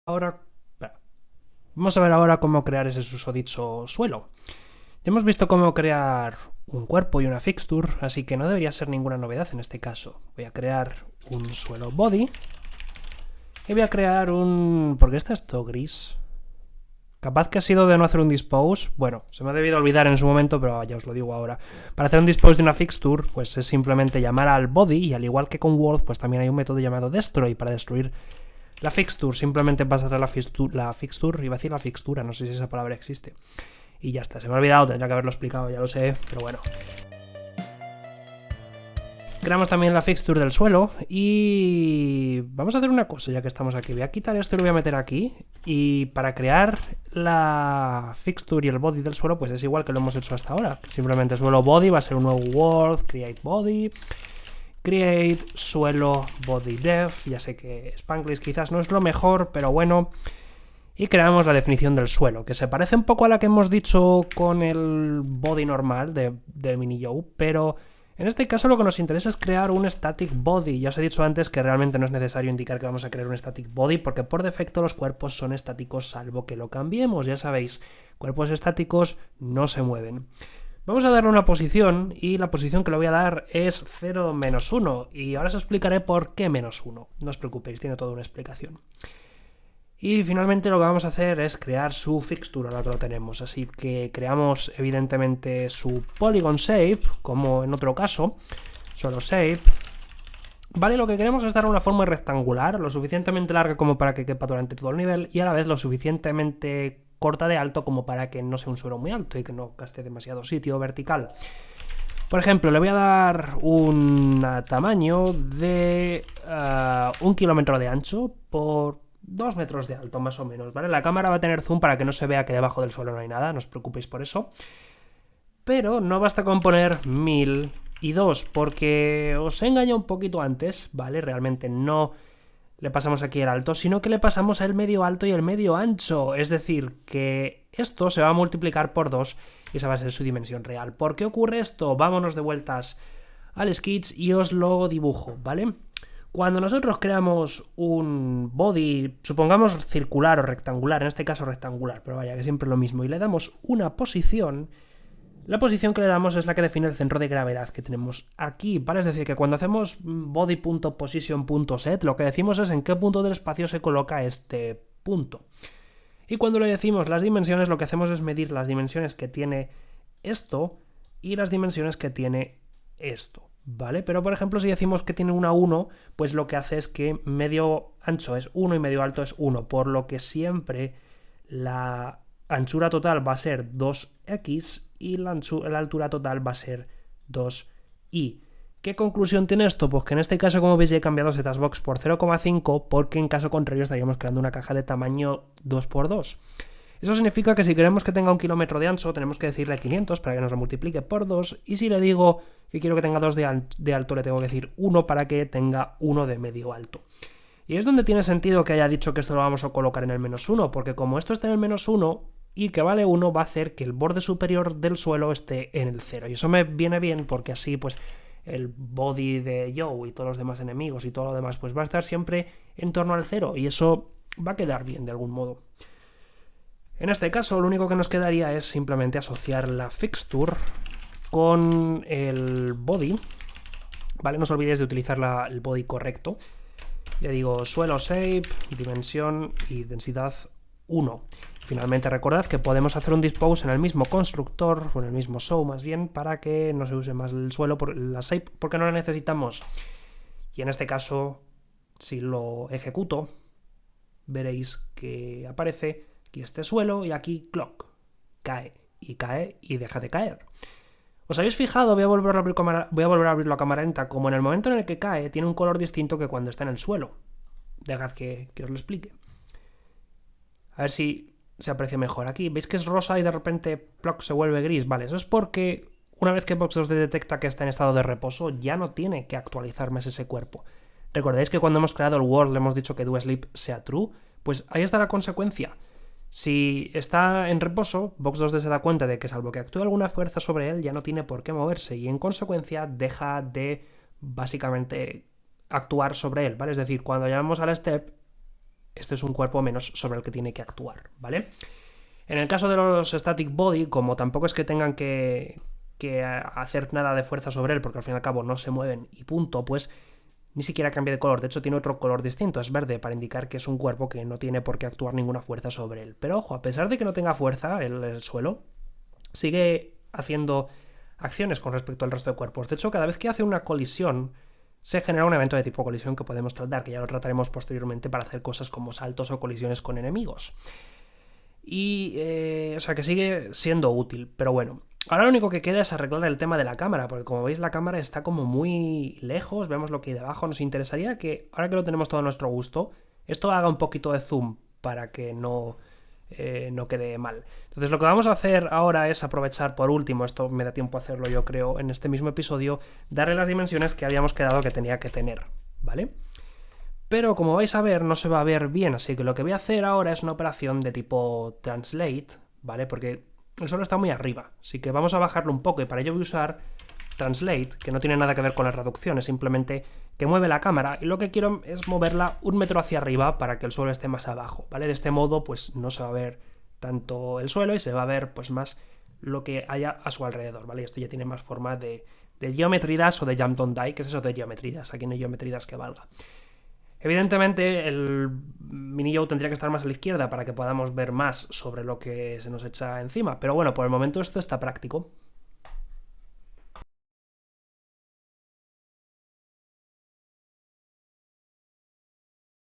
Ahora, vamos a ver ahora cómo crear ese susodicho suelo. Ya hemos visto cómo crear un cuerpo y una fixture, así que no debería ser ninguna novedad en este caso. Voy a crear un suelo body y voy a crear un... ¿Por qué está esto gris? Capaz que ha sido de no hacer un dispose. Bueno, se me ha debido olvidar en su momento, pero ya os lo digo ahora. Para hacer un dispose de una fixture, pues es simplemente llamar al body, y al igual que con Word, pues también hay un método llamado destroy para destruir la fixture. Simplemente pasas a la fixture, iba a decir la fixtura, no sé si esa palabra existe. Y ya está, se me ha olvidado, tendría que haberlo explicado, ya lo sé, pero bueno. Creamos también la fixture del suelo y vamos a hacer una cosa ya que estamos aquí. Voy a quitar esto y lo voy a meter aquí. Y para crear la fixture y el body del suelo, pues es igual que lo hemos hecho hasta ahora. Simplemente suelo body va a ser un nuevo word, create body, create suelo body def. Ya sé que Spanglish quizás no es lo mejor, pero bueno. Y creamos la definición del suelo, que se parece un poco a la que hemos dicho con el body normal de Mini-Joe, pero en este caso lo que nos interesa es crear un static body. Ya os he dicho antes que realmente no es necesario indicar que vamos a crear un static body, porque por defecto los cuerpos son estáticos salvo que lo cambiemos. Ya sabéis, cuerpos estáticos no se mueven. Vamos a darle una posición, y la posición que le voy a dar es 0, -1, y ahora os explicaré por qué -1. No os preocupéis, tiene toda una explicación. Y finalmente lo que vamos a hacer es crear su fixture, ahora que lo tenemos. Así que creamos evidentemente su polygon shape, como en otro caso, solo shape. Vale, lo que queremos es dar una forma rectangular, lo suficientemente larga como para que quepa durante todo el nivel, y a la vez lo suficientemente corta de alto como para que no sea un suelo muy alto y que no gaste demasiado sitio vertical. Por ejemplo, le voy a dar un tamaño de 1 kilómetro de ancho por 2 metros de alto, más o menos, ¿vale? La cámara va a tener zoom para que no se vea que debajo del suelo no hay nada, no os preocupéis por eso. Pero no basta con poner 1002, porque os he engañado un poquito antes, ¿vale? Realmente no le pasamos aquí el alto, sino que le pasamos el medio alto y el medio ancho. Es decir, que esto se va a multiplicar por 2 y esa va a ser su dimensión real. ¿Por qué ocurre esto? Vámonos de vueltas al Sketch y os lo dibujo, ¿vale? Cuando nosotros creamos un body, supongamos circular o rectangular, en este caso rectangular, pero vaya que siempre es lo mismo, y le damos una posición, la posición que le damos es la que define el centro de gravedad que tenemos aquí, ¿vale? Es decir, que cuando hacemos body.position.set, lo que decimos es en qué punto del espacio se coloca este punto. Y cuando le decimos las dimensiones, lo que hacemos es medir las dimensiones que tiene esto y las dimensiones que tiene esto, ¿vale? Pero por ejemplo, si decimos que tiene una 1, pues lo que hace es que medio ancho es 1 y medio alto es 1, por lo que siempre la anchura total va a ser 2x y la altura total va a ser 2y. ¿Qué conclusión tiene esto? Pues que en este caso, como veis, ya he cambiado setbox por 0,5 porque en caso contrario estaríamos creando una caja de tamaño 2x2. Eso significa que si queremos que tenga 1 kilómetro de ancho, tenemos que decirle 500 para que nos lo multiplique por 2, y si le digo que quiero que tenga 2 de alto, le tengo que decir 1 para que tenga 1 de medio alto. Y es donde tiene sentido que haya dicho que esto lo vamos a colocar en el -1, porque como esto está en el -1 y que vale 1, va a hacer que el borde superior del suelo esté en el 0. Y eso me viene bien porque así pues el body de Joe y todos los demás enemigos y todo lo demás pues va a estar siempre en torno al 0, y eso va a quedar bien de algún modo. En este caso, lo único que nos quedaría es simplemente asociar la fixture con el body, ¿vale? No os olvidéis de utilizar el body correcto. Ya digo, suelo shape, dimensión y densidad 1. Finalmente recordad que podemos hacer un dispose en el mismo constructor, o en el mismo show más bien, para que no se use más el suelo, la shape, porque no la necesitamos. Y en este caso, si lo ejecuto, veréis que aparece aquí este suelo y aquí clock. Cae y deja de caer. ¿Os habéis fijado? Voy a volver a abrir la cámara lenta. Como en el momento en el que cae, tiene un color distinto que cuando está en el suelo. Dejad que os lo explique. A ver si se aprecia mejor. Aquí veis que es rosa y de repente ploc, se vuelve gris. Vale, eso es porque una vez que Box 2D detecta que está en estado de reposo, ya no tiene que actualizar más ese cuerpo. ¿Recordáis que cuando hemos creado el world le hemos dicho que doSleep sea true? Pues ahí está la consecuencia. Si está en reposo, Box 2D se da cuenta de que salvo que actúe alguna fuerza sobre él, ya no tiene por qué moverse, y en consecuencia deja de básicamente actuar sobre él, ¿vale? Es decir, cuando llamamos al step, este es un cuerpo menos sobre el que tiene que actuar, ¿vale? En el caso de los static body, como tampoco es que tengan que hacer nada de fuerza sobre él, porque al fin y al cabo no se mueven y punto, pues ni siquiera cambia de color. De hecho, tiene otro color distinto, es verde, para indicar que es un cuerpo que no tiene por qué actuar ninguna fuerza sobre él. Pero ojo, a pesar de que no tenga fuerza el suelo, sigue haciendo acciones con respecto al resto de cuerpos. De hecho, cada vez que hace una colisión, se genera un evento de tipo colisión que podemos tratar, que ya lo trataremos posteriormente para hacer cosas como saltos o colisiones con enemigos. Y, o sea, que sigue siendo útil, pero bueno. Ahora lo único que queda es arreglar el tema de la cámara, porque como veis la cámara está como muy lejos, vemos lo que hay debajo. Nos interesaría que, ahora que lo tenemos todo a nuestro gusto, esto haga un poquito de zoom para que no quede mal. Entonces lo que vamos a hacer ahora es aprovechar por último, esto me da tiempo a hacerlo yo creo en este mismo episodio, darle las dimensiones que habíamos quedado que tenía que tener, ¿vale? Pero como vais a ver no se va a ver bien, así que lo que voy a hacer ahora es una operación de tipo translate, ¿vale? Porque el suelo está muy arriba, así que vamos a bajarlo un poco y para ello voy a usar translate, que no tiene nada que ver con la reducción, es simplemente que mueve la cámara y lo que quiero es moverla 1 metro hacia arriba para que el suelo esté más abajo, ¿vale? De este modo pues no se va a ver tanto el suelo y se va a ver pues más lo que haya a su alrededor, ¿vale? Esto ya tiene más forma de Geometry Dash o de Jump Don't Die, que es eso de Geometry Dash, aquí no hay Geometry Dash que valga. Evidentemente el mini-Joe tendría que estar más a la izquierda para que podamos ver más sobre lo que se nos echa encima, pero bueno, por el momento esto está práctico.